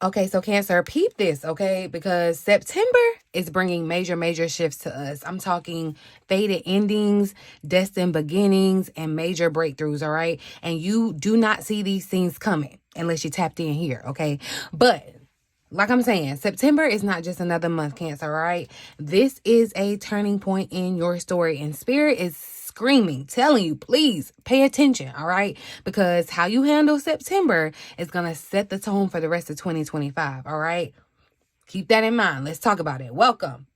Okay, so Cancer, peep this, okay? Because September is bringing major shifts to us. I'm talking faded endings, destined beginnings, and major breakthroughs, all right? And you do not see these things coming unless you tapped in here, okay? But like I'm saying, September is not just another month, Cancer, all right? This is a turning point in your story, and Spirit is screaming, telling you, please pay attention, all right? Because how you handle September is going to set the tone for the rest of 2025, all right? Keep that in mind. Let's talk about it. Welcome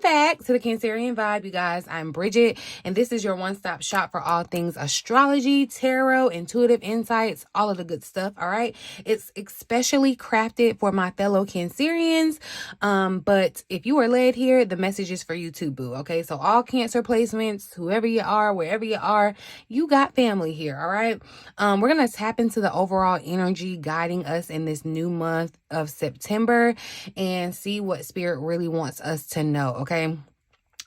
back to the Cancerian Vibe, you guys. I'm Bridget, and this is your one-stop shop for all things astrology, tarot, intuitive insights, all of the good stuff, all right? It's especially crafted for my fellow Cancerians, but if you are led here, the message is for you too, boo, okay? So all Cancer placements, whoever you are, wherever you are, you got family here, all right? We're going to tap into the overall energy guiding us in this new month of September and see what Spirit really wants us to know, okay?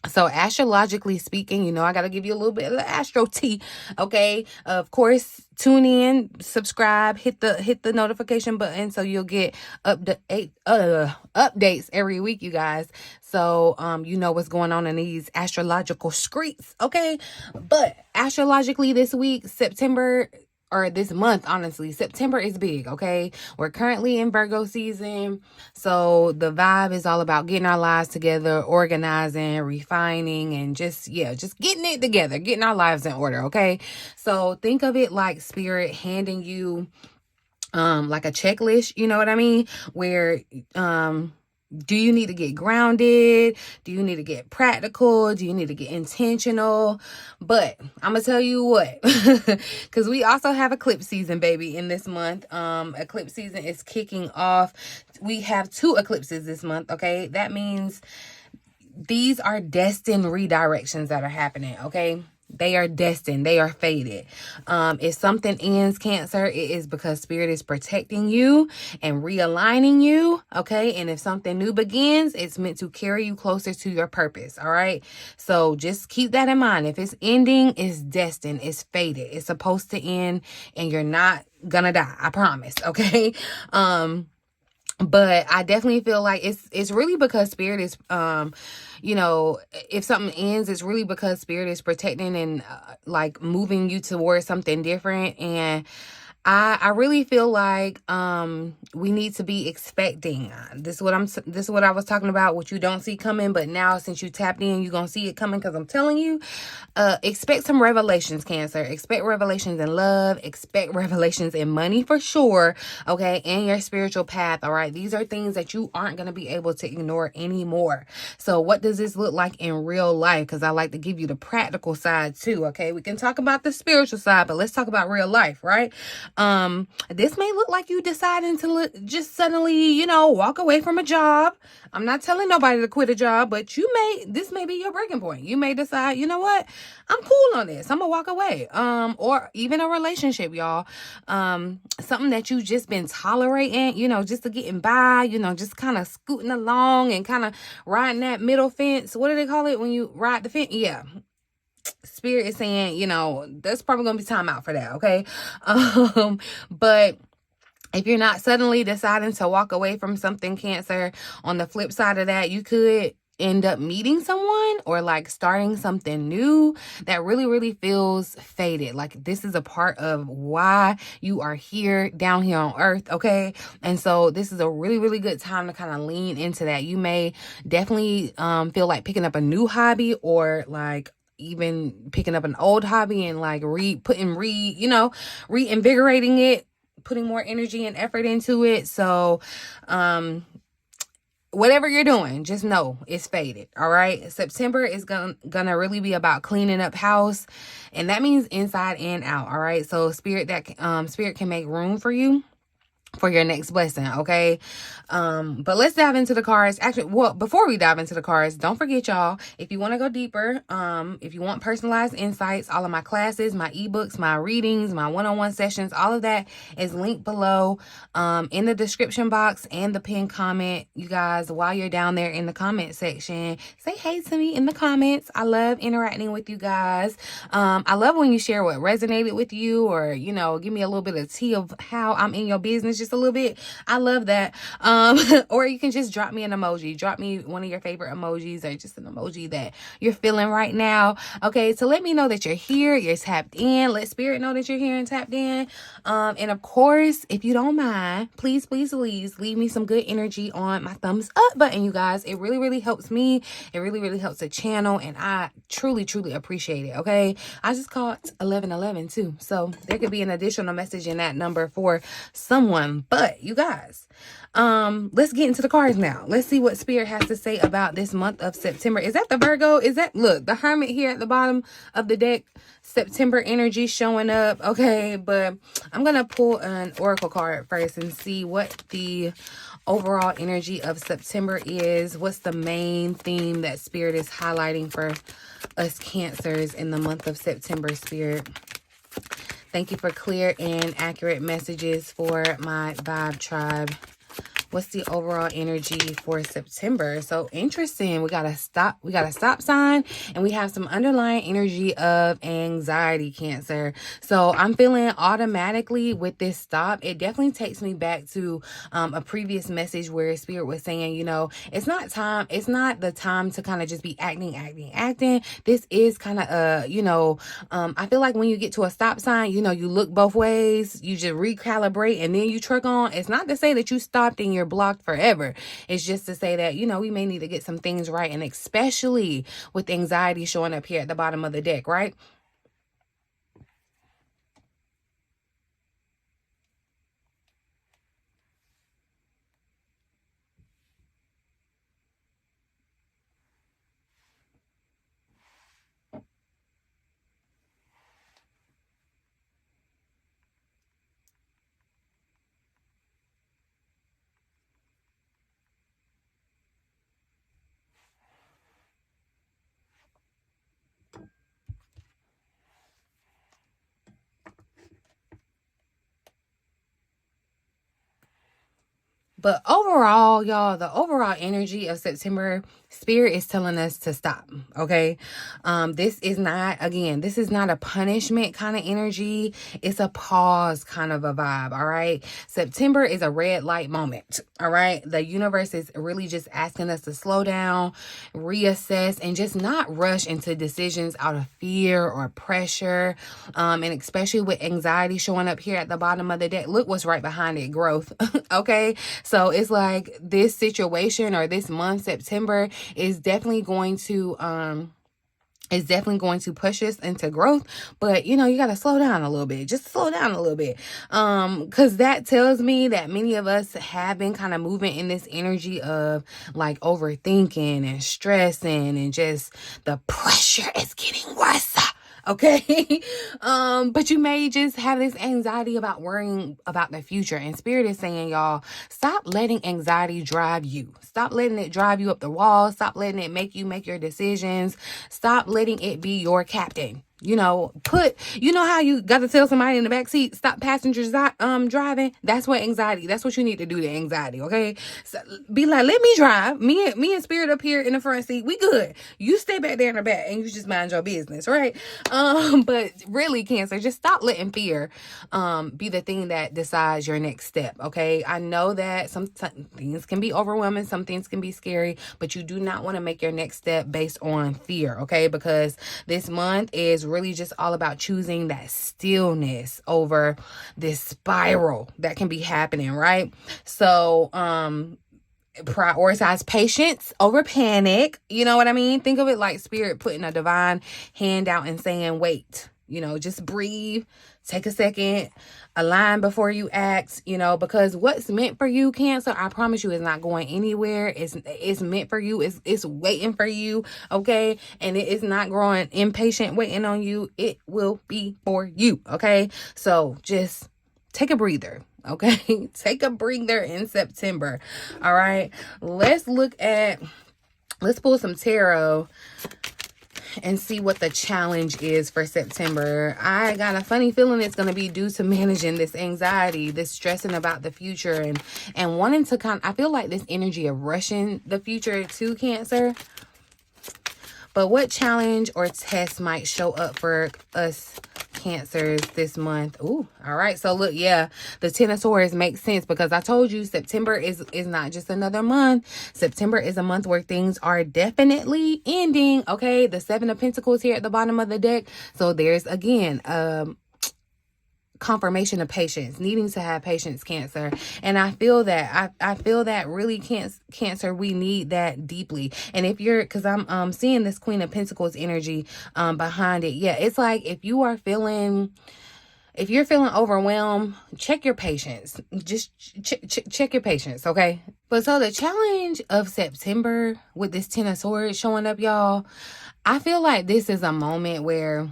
So astrologically speaking, you know, I got to give you a little bit of the Astro-Tea, okay? Of course, tune in, subscribe, hit the notification button so you'll get updates every week, you guys. So you know what's going on in these astrological streets, okay? But astrologically this week, September, or this month, honestly, September is big, okay? We're currently in Virgo season, so the vibe is all about getting our lives together, organizing, refining, and just getting it together, getting our lives in order, okay? So think of it like Spirit handing you like a checklist, you know what I mean? Where do you need to get grounded? Do you need to get practical? Do you need to get intentional? But I'm gonna tell you what, because we also have eclipse season, baby, in this month. Eclipse season is kicking off. We have 2 eclipses this month, okay? That means these are destined redirections that are happening, okay? They are destined. They are fated. If something ends, Cancer, it is because Spirit is protecting you and realigning you, okay? And if something new begins, it's meant to carry you closer to your purpose, all right? So just keep that in mind. If it's ending, it's destined. It's fated. It's supposed to end, and you're not gonna die. I promise, okay? But I definitely feel like it's really because Spirit is you know, if something ends, it's really because Spirit is protecting and like moving you towards something different. And I really feel like we need to be expecting. This is what I was talking about, what you don't see coming, but now since you tapped in, you're gonna see it coming, because I'm telling you, expect some revelations, Cancer. Expect revelations in love, expect revelations in money for sure, okay, and your spiritual path, all right? These are things that you aren't going to be able to ignore anymore. So what does this look like in real life? Because I like to give you the practical side too, okay? We can talk about the spiritual side, but let's talk about real life, right? This may look like you deciding to just suddenly, you know, walk away from a job. I'm not telling nobody to quit a job, but this may be your breaking point. You may decide, you know what? I'm cool on this. I'm gonna walk away. Or even a relationship, y'all. Something that you just been tolerating, you know, just to getting by, you know, just kind of scooting along and kind of riding that middle fence. What do they call it when you ride the fence? Yeah. Spirit is saying, you know, there's probably gonna be time out for that, okay? But if you're not suddenly deciding to walk away from something, Cancer, on the flip side of that, you could end up meeting someone or like starting something new that really feels faded. Like this is a part of why you are here down here on earth, okay? And so this is a really good time to kind of lean into that. You may definitely feel like picking up a new hobby, or like even picking up an old hobby and like reinvigorating it, putting more energy and effort into it. So whatever you're doing, just know it's faded, all right? September is gonna really be about cleaning up house, and that means inside and out, all right? So Spirit can make room for you for your next blessing, okay? But let's dive into the cards. Actually, well, before we dive into the cards, don't forget, y'all, if you want to go deeper, if you want personalized insights, all of my classes, my ebooks, my readings, my one-on-one sessions, all of that is linked below in the description box and the pinned comment. You guys, while you're down there in the comment section, say hey to me in the comments. I love interacting with you guys. I love when you share what resonated with you, or, you know, give me a little bit of tea of how I'm in your business. just a little bit. I love that. Or you can just drop me an emoji. Drop me one of your favorite emojis, or just an emoji that you're feeling right now. Okay, so let me know that you're here, you're tapped in. Let spirit know that you're here and tapped in. And of course, if you don't mind, please leave me some good energy on my thumbs up button, you guys. It really helps me. It really helps the channel, and I truly appreciate it. Okay, I just caught 1111 too, so there could be an additional message in that number for someone. But you guys, let's get into the cards now. Let's see what spirit has to say about this month of September. Is that the Virgo? Is that, look, the Hermit here at the bottom of the deck? September energy showing up. Okay, but I'm gonna pull an oracle card first and see what the overall energy of September is. What's the main theme that spirit is highlighting for us Cancers in the month of September, spirit? Thank you for clear and accurate messages for my vibe tribe. What's the overall energy for September? So interesting. We got a stop sign, and we have some underlying energy of anxiety, Cancer. So I'm feeling automatically with this stop, it definitely takes me back to a previous message where spirit was saying, you know, it's not the time to kind of just be acting. This is kind of you know, I feel like when you get to a stop sign, you know, you look both ways, you just recalibrate, and then you truck on. It's not to say that you stopped and you're blocked forever. It's just to say that, you know, we may need to get some things right, and especially with anxiety showing up here at the bottom of the deck, right? But overall, y'all, the overall energy of September, spirit is telling us to stop. Okay. This is not a punishment kind of energy. It's a pause kind of a vibe. All right. September is a red light moment. All right. The universe is really just asking us to slow down, reassess, and just not rush into decisions out of fear or pressure. And especially with anxiety showing up here at the bottom of the deck. Look what's right behind it, growth. Okay. So it's like this situation or this month, September, is definitely going to push us into growth. But you know, you got to slow down a little bit. Just slow down a little bit. Because that tells me that many of us have been kind of moving in this energy of like overthinking and stressing, and just the pressure is getting worse. Okay. But you may just have this anxiety about worrying about the future. And spirit is saying, y'all, stop letting anxiety drive you. Stop letting it drive you up the wall. Stop letting it make you make your decisions. Stop letting it be your captain. You know, you know how you got to tell somebody in the back seat, stop passengers driving? That's what you need to do to anxiety, okay? So be like, let me drive. Me and spirit up here in the front seat, we good. You stay back there in the back and you just mind your business, right? But really, Cancer, just stop letting fear be the thing that decides your next step, okay? I know that some things can be overwhelming, some things can be scary, but you do not want to make your next step based on fear, okay? Because this month is really just all about choosing that stillness over this spiral that can be happening, right? So prioritize patience over panic. You know what I mean? Think of it like spirit putting a divine hand out and saying, wait, you know, just breathe, take a second, align before you act, you know, because what's meant for you, Cancer, I promise you, is not going anywhere. It's meant for you. It's waiting for you. Okay. And it is not growing impatient waiting on you. It will be for you. Okay. So just take a breather. Okay. Take a breather in September. All right. Let's pull some tarot and see what the challenge is for September. I got a funny feeling it's going to be due to managing this anxiety, this stressing about the future, and wanting to I feel like this energy of rushing the future too, Cancer. But what challenge or test might show up for us Cancers this month. Ooh, all right. So look, yeah, the Ten of Swords makes sense because I told you September is not just another month. September is a month where things are definitely ending. Okay, the Seven of Pentacles here at the bottom of the deck. So there's again confirmation of patience, needing to have patience, Cancer. And I feel that I feel that really, Cancer, we need that deeply. And if you're, because I'm seeing this Queen of Pentacles energy behind it. Yeah, it's like if you're feeling overwhelmed, check your patience. Just check your patience, okay? But so the challenge of September with this Ten of Swords showing up, y'all, I feel like this is a moment where,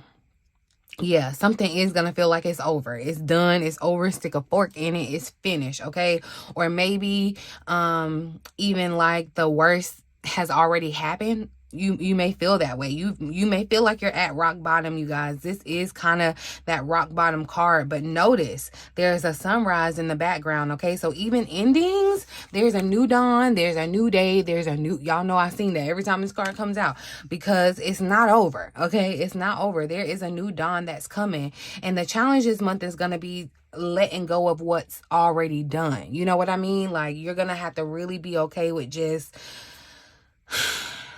yeah, something is going to feel like it's over. It's done. It's over. Stick a fork in it. It's finished, okay? Or maybe even like the worst has already happened. You may feel that way. You may feel like you're at rock bottom, you guys. This is kind of that rock bottom card, but notice there's a sunrise in the background, okay? So even endings, there's a new dawn, there's a new day, there's a new, y'all know I've seen that every time this card comes out because it's not over, okay? It's not over. There is a new dawn that's coming, and the challenge this month is going to be letting go of what's already done. You know what I mean? Like, you're going to have to really be okay with just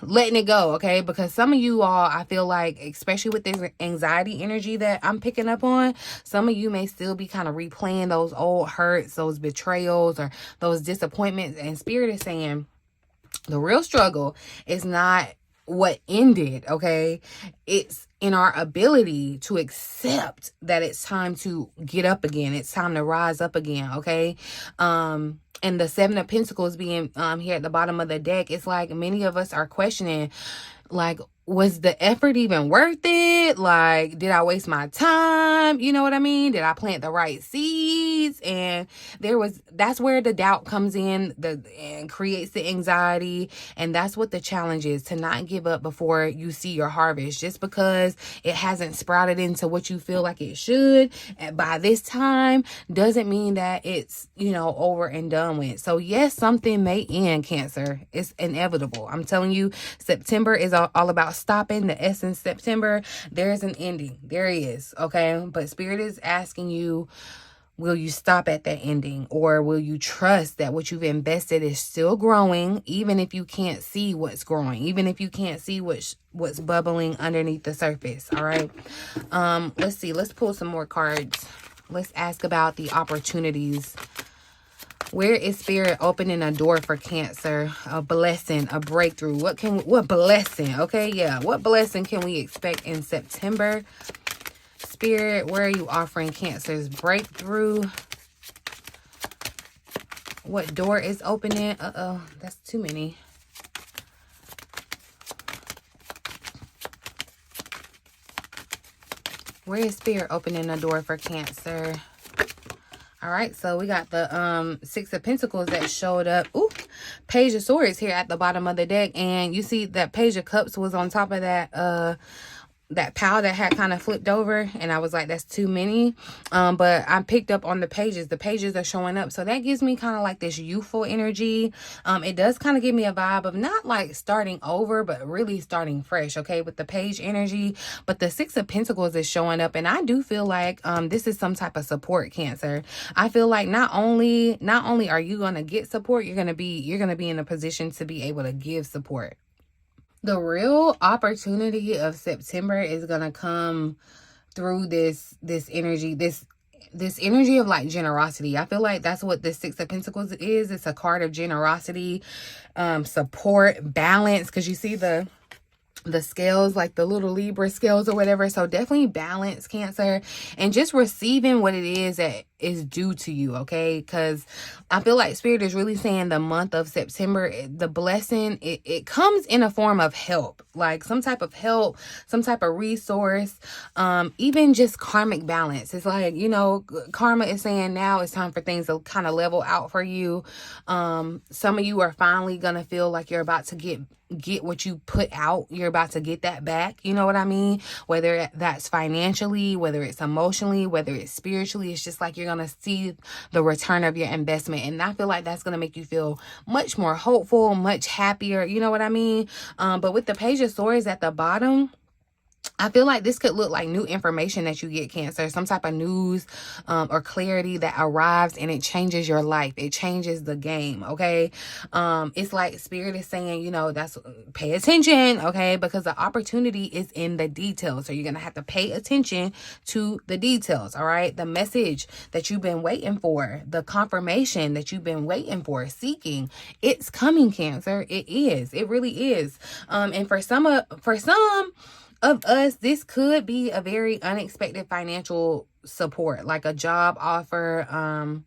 letting it go, okay? Because some of you all, I feel like, especially with this anxiety energy that I'm picking up on, some of you may still be kind of replaying those old hurts, those betrayals, or those disappointments. And Spirit is saying the real struggle is not what ended, okay? It's in our ability to accept that it's time to get up again. It's time to rise up again, okay? And the Seven of Pentacles being here at the bottom of the deck, it's like many of us are questioning, like, was the effort even worth it? Like, did I waste my time? You know what I mean? Did I plant the right seeds? And that's where the doubt comes in, and creates the anxiety. And that's what the challenge is, to not give up before you see your harvest. Just because it hasn't sprouted into what you feel like it should by this time doesn't mean that it's, over and done with. So yes, something may end, Cancer. It's inevitable. I'm telling you, September is all about stopping. The essence September, there's an ending. There is, okay? But Spirit is asking you, will you stop at that ending, or will you trust that what you've invested is still growing, even if you can't see what's growing, even if you can't see what's bubbling underneath the surface? All right. Let's see. Let's pull some more cards. Let's ask about the opportunities. Where is Spirit opening a door for Cancer? A blessing, a breakthrough. What blessing? Okay, yeah. What blessing can we expect in September? Spirit, where are you offering Cancer's breakthrough? What door is opening? Uh-oh, that's too many. Where is Spirit opening a door for Cancer? All right, so we got the Six of Pentacles that showed up. Ooh, Page of Swords here at the bottom of the deck. And you see that Page of Cups was on top of that pile that had kind of flipped over, and I was like, that's too many. But I picked up on the pages are showing up, so that gives me kind of like this youthful energy. It does kind of give me a vibe of not like starting over, but really starting fresh, okay, with the page energy. But the Six of Pentacles is showing up, and I do feel like this is some type of support, Cancer. I feel like not only are you going to get support, you're going to be in a position to be able to give support. The real opportunity of September is going to come through this energy, this energy of like generosity. I feel like that's what the Six of Pentacles is. It's a card of generosity, support, balance, because you see the scales, like the little Libra scales or whatever. So definitely balance, Cancer, and just receiving what it is that is due to you, okay? Because I feel like Spirit is really saying the month of September, the blessing, it comes in a form of help, like some type of help, some type of resource, even just karmic balance. It's like, karma is saying now it's time for things to kind of level out for you. Some of you are finally gonna feel like you're about to get what you put out. You're about to get that back. You know what I mean? Whether that's financially, whether it's emotionally, whether it's spiritually, it's just like you're going to see the return of your investment. And I feel like that's going to make you feel much more hopeful, much happier. You know what I mean? But with the Page of Swords at the bottom, I feel like this could look like new information that you get, Cancer, some type of news or clarity that arrives and it changes your life. It changes the game, okay? It's like Spirit is saying, you know, that's pay attention, okay? Because the opportunity is in the details. So you're going to have to pay attention to the details, all right? The message that you've been waiting for, the confirmation that you've been waiting for, seeking, it's coming, Cancer. It is. It really is. And for some of us, this could be a very unexpected financial support, like a job offer,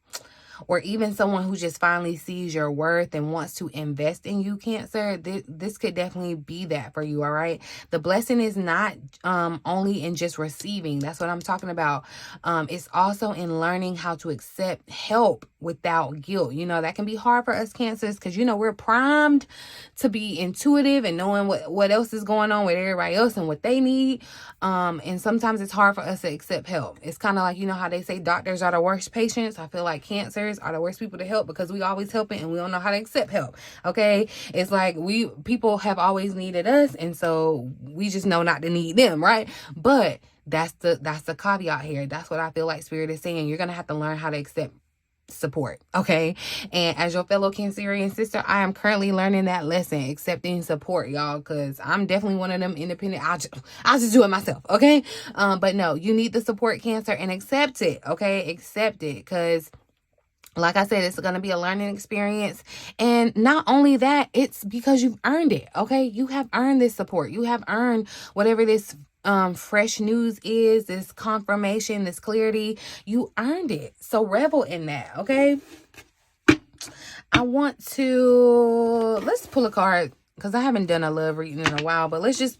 or even someone who just finally sees your worth and wants to invest in you, Cancer. This could definitely be that for you, all right? The blessing is not only in just receiving. That's what I'm talking about. It's also in learning how to accept help without guilt. You know, that can be hard for us, Cancers, because, you know, we're primed to be intuitive and knowing what else is going on with everybody else and what they need. And sometimes it's hard for us to accept help. It's kind of like, you know how they say doctors are the worst patients. I feel like Cancers are the worst people to help because we always helping and we don't know how to accept help. Okay, it's like people have always needed us, and so we just know not to need them, right? But that's the caveat here. That's what I feel like Spirit is saying. You're gonna have to learn how to accept support, okay? And as your fellow Cancerian sister, I am currently learning that lesson, accepting support, y'all, because I'm definitely one of them independent. I'll just do it myself, okay? But no, you need the support, Cancer, and accept it, okay? Accept it, because like I said, it's going to be a learning experience. And not only that, it's because you've earned it, okay? You have earned this support. You have earned whatever this fresh news is, this confirmation, this clarity. You earned it. So revel in that, okay? I want to, let's pull a card because I haven't done a love reading in a while, but let's just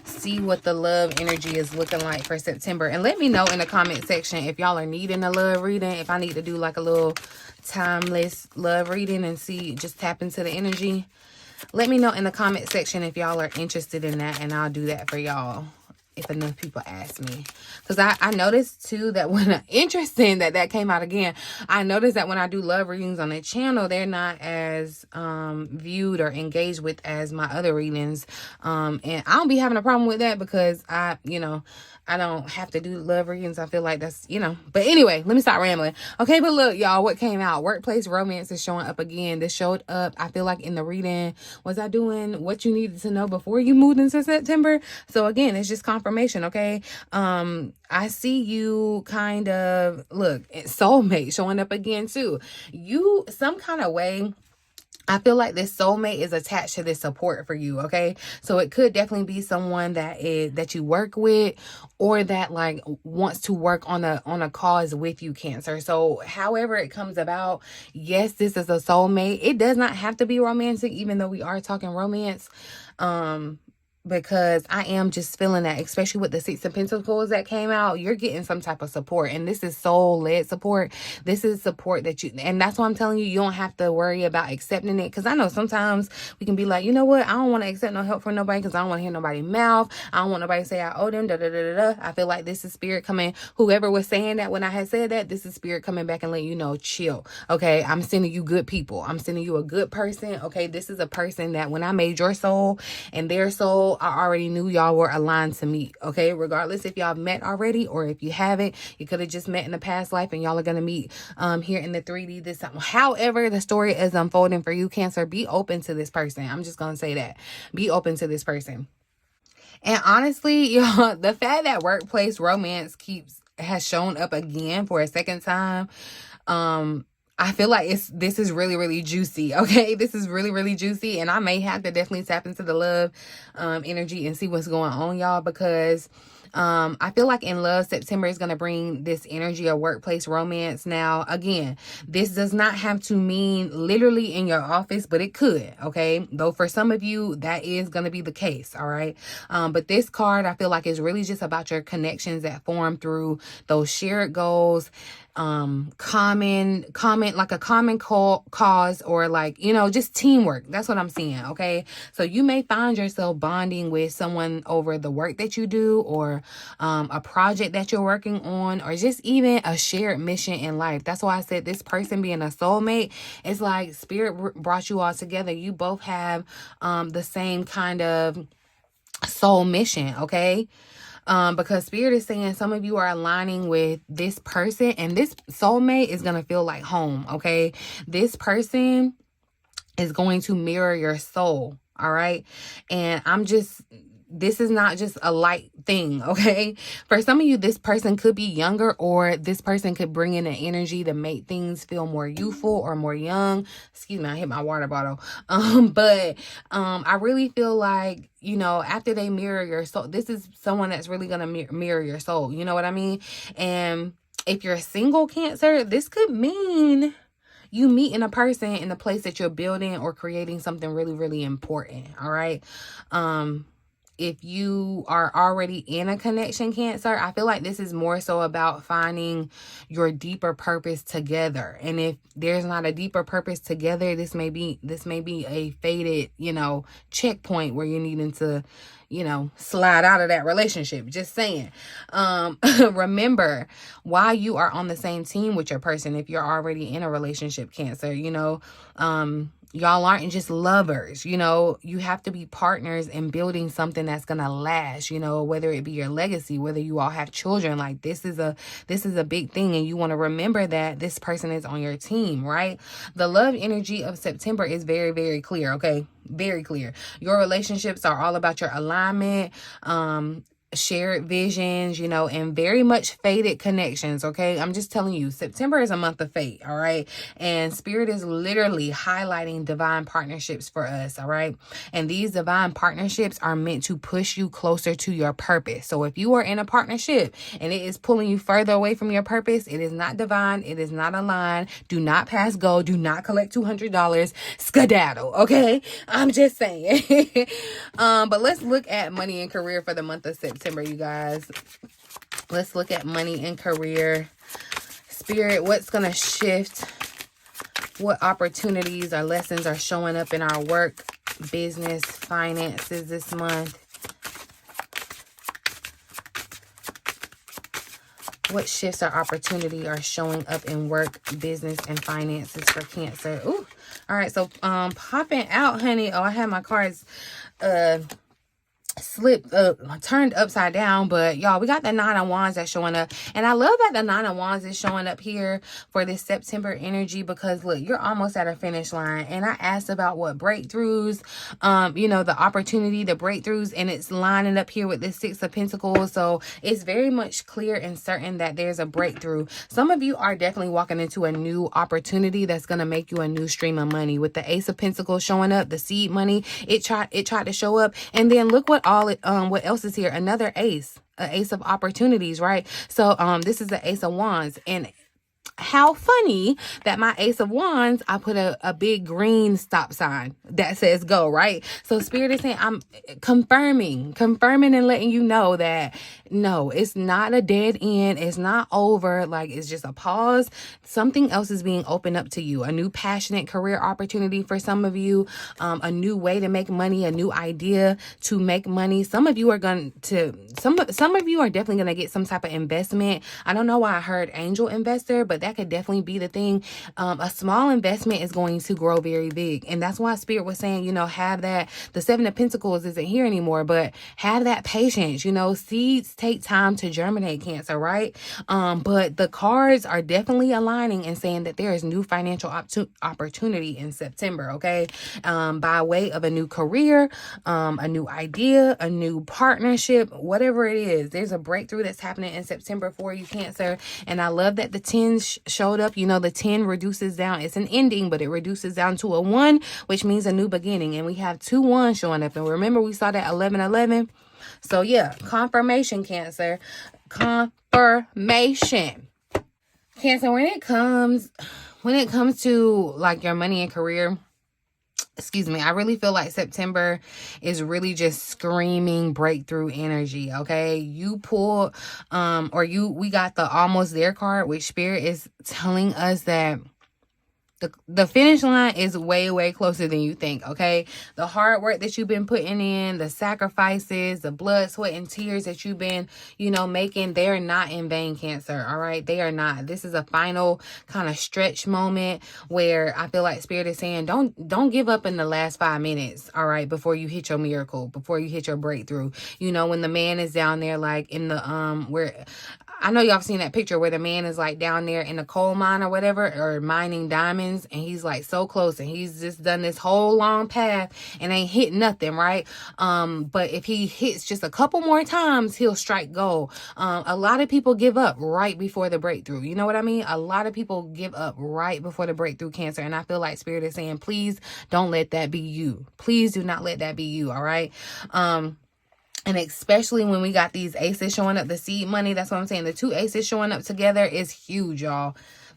see what the love energy is looking like for September. And let me know in the comment section if y'all are needing a love reading, if I need to do like a little timeless love reading and see, just tap into the energy. Let me know in the comment section if y'all are interested in that, and I'll do that for y'all if enough people ask me. Because I noticed too that when interesting that came out again, I noticed that when I do love readings on the channel, they're not as viewed or engaged with as my other readings, and I don't be having a problem with that because I don't have to do love readings. I feel like that's, but anyway, let me stop rambling. Okay, but look, y'all, what came out? Workplace romance is showing up again. This showed up, I feel like, in the reading. Was I doing what you needed to know before you moved into September? So again, it's just confirmation, okay? I see you kind of, look, soulmate showing up again too. You, some kind of way, I feel like this soulmate is attached to this support for you, okay? So it could definitely be someone that you work with, or that like wants to work on a cause with you, Cancer. So however it comes about, yes, this is a soulmate. It does not have to be romantic, even though we are talking romance. Because I am just feeling that, especially with the Six of Pentacles that came out, you're getting some type of support, and this is soul-led support. This is support that and that's why I'm telling you, you don't have to worry about accepting it, because I know sometimes we can be like, you know what, I don't want to accept no help from nobody because I don't want to hear nobody mouth. I don't want nobody to say I owe them, I feel like this is Spirit coming, whoever was saying that when I had said that, this is Spirit coming back and letting you know, chill, okay? I'm sending you good people. I'm sending you a good person, okay? This is a person that when I made your soul and their soul, I already knew y'all were aligned to meet, okay? Regardless if y'all met already or if you haven't, you could have just met in the past life and y'all are going to meet here in the 3D this time. However the story is unfolding for you, Cancer, be open to this person. I'm just going to say that. Be open to this person. And honestly, y'all, the fact that workplace romance has shown up again for a second time, I feel like this is really, really juicy, okay? This is really, really juicy, and I may have to definitely tap into the love energy and see what's going on, y'all, because I feel like in love, September is going to bring this energy of workplace romance. Now, again, this does not have to mean literally in your office, but it could, okay? Though for some of you, that is going to be the case, all right? But this card, I feel like, is really just about your connections that form through those shared goals, common cause, or like, just teamwork. That's what I'm seeing, okay? So you may find yourself bonding with someone over the work that you do, or a project that you're working on, or just even a shared mission in life. That's why I said this person being a soulmate, it's like Spirit brought you all together. You both have the same kind of soul mission, okay? because Spirit is saying some of you are aligning with this person, and this soulmate is going to feel like home, okay? This person is going to mirror your soul, all right? And this is not just a light thing, okay? For some of you, this person could be younger, or this person could bring in an energy to make things feel more youthful or more young. Excuse me, I hit my water bottle. But I really feel like, you know, after they mirror your soul, this is someone that's really going to mirror your soul. You know what I mean? And if you're single, Cancer, this could mean you meeting a person in the place that you're building or creating something really, really important. All right. If you are already in a connection, Cancer, I feel like this is more so about finding your deeper purpose together. And if there's not a deeper purpose together, this may be a faded, you know, checkpoint where you're needing to, you know, slide out of that relationship. Just saying. Remember, while you are on the same team with your person, if you're already in a relationship, Cancer, you know, y'all aren't just lovers, you know, you have to be partners in building something that's going to last, you know, whether it be your legacy, whether you all have children. Like this is a big thing, and you want to remember that this person is on your team, right? The love energy of September is very, very clear. Okay. Very clear. Your relationships are all about your alignment, shared visions, you know, and very much faded connections. Okay. I'm just telling you, September is a month of fate. All right. And Spirit is literally highlighting divine partnerships for us. All right. And these divine partnerships are meant to push you closer to your purpose. So if you are in a partnership and it is pulling you further away from your purpose, it is not divine. It is not aligned. Do not pass go. Do not collect $200. Skedaddle. Okay. I'm just saying. But let's look at money and career for the month of September. You guys, let's look at money and career. Spirit, what's gonna shift? What opportunities or lessons are showing up in our work, business, finances this month? What shifts or opportunity are showing up in work, business, and finances for Cancer? Ooh, all right. So popping out, honey. Oh, I had my cards turned upside down, but y'all, we got the Nine of Wands that's showing up, and I love that the Nine of Wands is showing up here for this September energy, because look, you're almost at a finish line. And I asked about what breakthroughs, you know, the opportunity, the breakthroughs, and it's lining up here with the Six of Pentacles. So it's very much clear and certain that there's a breakthrough. Some of you are definitely walking into a new opportunity that's going to make you a new stream of money. With the Ace of Pentacles showing up, the seed money, it tried to show up, and then look what what else is here? Another ace, an ace of opportunities, right? So this is the Ace of Wands, and how funny that my Ace of Wands, I put a big green stop sign that says go, right? So Spirit is saying, I'm confirming and letting you know that no, it's not a dead end. It's not over. Like, it's just a pause. Something else is being opened up to you. A new passionate career opportunity for some of you, a new way to make money, a new idea to make money. Some of you are some of you are definitely going to get some type of investment. I don't know why I heard angel investor, but that could definitely be the thing. A small investment is going to grow very big. And that's why Spirit was saying, you know, have that. The Seven of Pentacles isn't here anymore, but have that patience. You know, seeds take time to germinate, Cancer, right? But the cards are definitely aligning and saying that there is new financial opportunity in September, okay? By way of a new career, a new idea, a new partnership, whatever it is. There's a breakthrough that's happening in September for you, Cancer. And I love that the 10 showed up. You know, the 10 reduces down. It's an ending, but it reduces down to a 1, which means a new beginning. And we have 2 1s showing up. And remember, we saw that 11-11. So yeah, confirmation, Cancer. Confirmation. Cancer, when it comes to like your money and career, excuse me, I really feel like September is really just screaming breakthrough energy, okay? You pull we got the almost there card, which Spirit is telling us that The finish line is way, way closer than you think, okay? The hard work that you've been putting in, the sacrifices, the blood, sweat, and tears that you've been, making, they're not in vain, Cancer, all right? They are not. This is a final kind of stretch moment where I feel like Spirit is saying, don't give up in the last 5 minutes, all right, before you hit your miracle, before you hit your breakthrough. When the man is down there, like in the, where... I know y'all have seen that picture where the man is like down there in a coal mine or whatever, or mining diamonds, and he's like so close, and he's just done this whole long path and ain't hit nothing, right? But if he hits just a couple more times, he'll strike gold. A lot of people give up right before the breakthrough. You know what I mean? A lot of people give up right before the breakthrough, Cancer, and I feel like Spirit is saying, please don't let that be you. Please do not let that be you, all right? And especially when we got these aces showing up, the seed money, that's what I'm saying. The 2 aces showing up together is huge, y'all.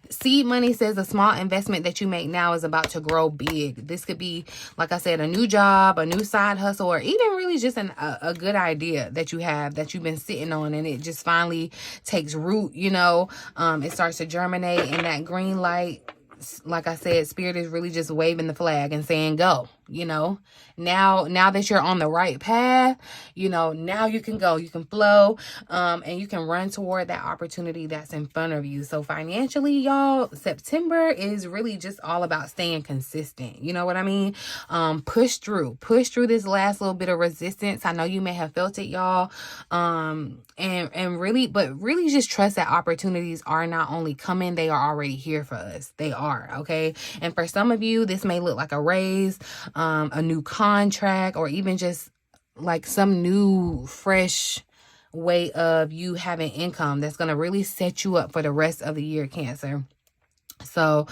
Seed money says a small investment that you make now is about to grow big. This could be, like I said, a new job, a new side hustle, or even really just a good idea that you have that you've been sitting on, and it just finally takes root, it starts to germinate in that green light. Like I said, Spirit is really just waving the flag and saying, go, now that you're on the right path, now you can go, you can flow, and you can run toward that opportunity that's in front of you. So financially, y'all, September is really just all about staying consistent. You know what I mean? Push through this last little bit of resistance. I know you may have felt it, y'all. And really just trust that opportunities are not only coming, they are already here for us. They are, okay? And for some of you, this may look like a raise, a new contract, or even just like some new fresh way of you having income that's going to really set you up for the rest of the year, Cancer. So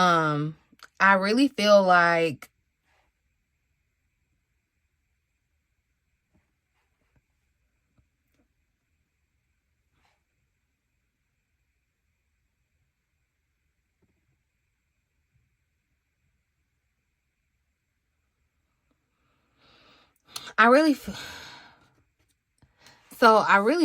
I really feel like I really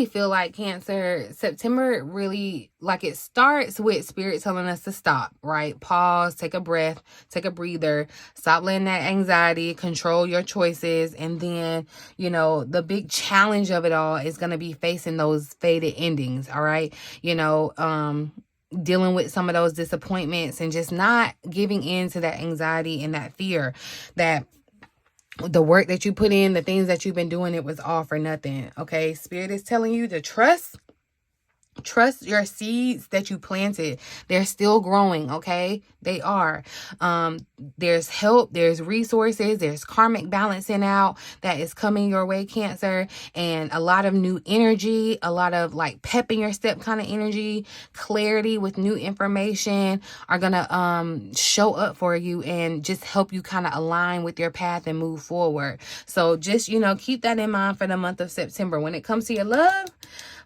feel like, Cancer, September really, like, it starts with Spirit telling us to stop, right? Pause, take a breath, take a breather, stop letting that anxiety control your choices. And then, the big challenge of it all is going to be facing those faded endings, all right? Dealing with some of those disappointments and just not giving in to that anxiety and that fear that the work that you put in, the things that you've been doing, it was all for nothing. Okay. Spirit is telling you to trust your seeds that you planted. They're still growing, okay? They are. There's help, there's resources, there's karmic balancing out that is coming your way, Cancer, and a lot of new energy, a lot of like pep in your step kind of energy, clarity with new information are gonna show up for you and just help you kind of align with your path and move forward. So just, keep that in mind for the month of September. When it comes to your love,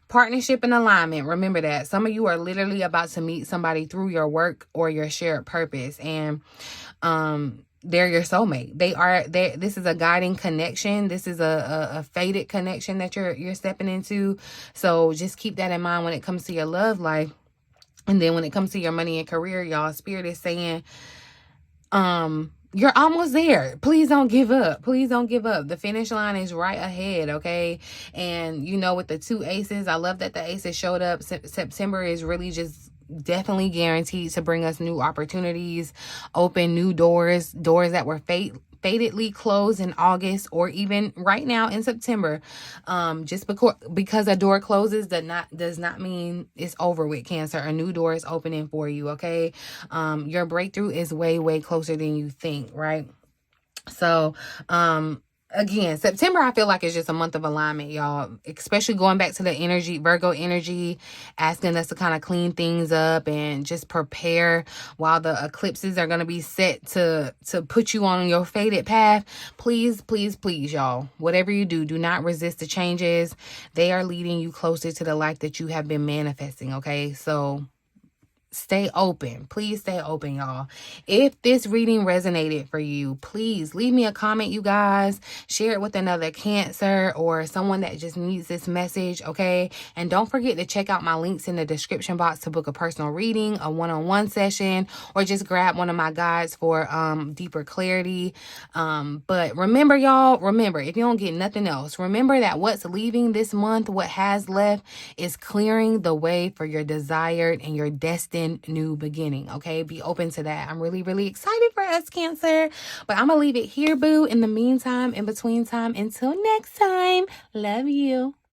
partnership and alignment, remember that some of you are literally about to meet somebody through your work or your shared purpose, and they're your soulmate. This is a guiding connection. This is a fated connection that you're stepping into. So just keep that in mind when it comes to your love life. And then when it comes to your money and career, y'all, Spirit is saying you're almost there. Please don't give up. Please don't give up. The finish line is right ahead, okay? And, with the 2 aces, I love that the aces showed up. September is really just definitely guaranteed to bring us new opportunities, open new doors that were fatedly closed in August, or even right now in September. Just because a door closes does not mean it's over with, Cancer. A new door is opening for you, okay? Your breakthrough is way, way closer than you think, right? So, again, September, I feel like it's just a month of alignment, y'all, especially going back to the energy, Virgo energy, asking us to kind of clean things up and just prepare while the eclipses are going to be set to put you on your fated path. Please, please, please, y'all, whatever you do not resist the changes. They are leading you closer to the life that you have been manifesting, okay? So stay open. Please stay open, y'all. If this reading resonated for you, please leave me a comment, you guys. Share it with another Cancer or someone that just needs this message, okay? And don't forget to check out my links in the description box to book a personal reading, a one-on-one session, or just grab one of my guides for deeper clarity. But remember, y'all, remember, if you don't get nothing else, remember that what's leaving this month, what has left, is clearing the way for your desired and your destined new beginning, okay? Be open to that. I'm really, really excited for us, Cancer. But I'm gonna leave it here, boo. In the meantime, in between time, until next time, love you.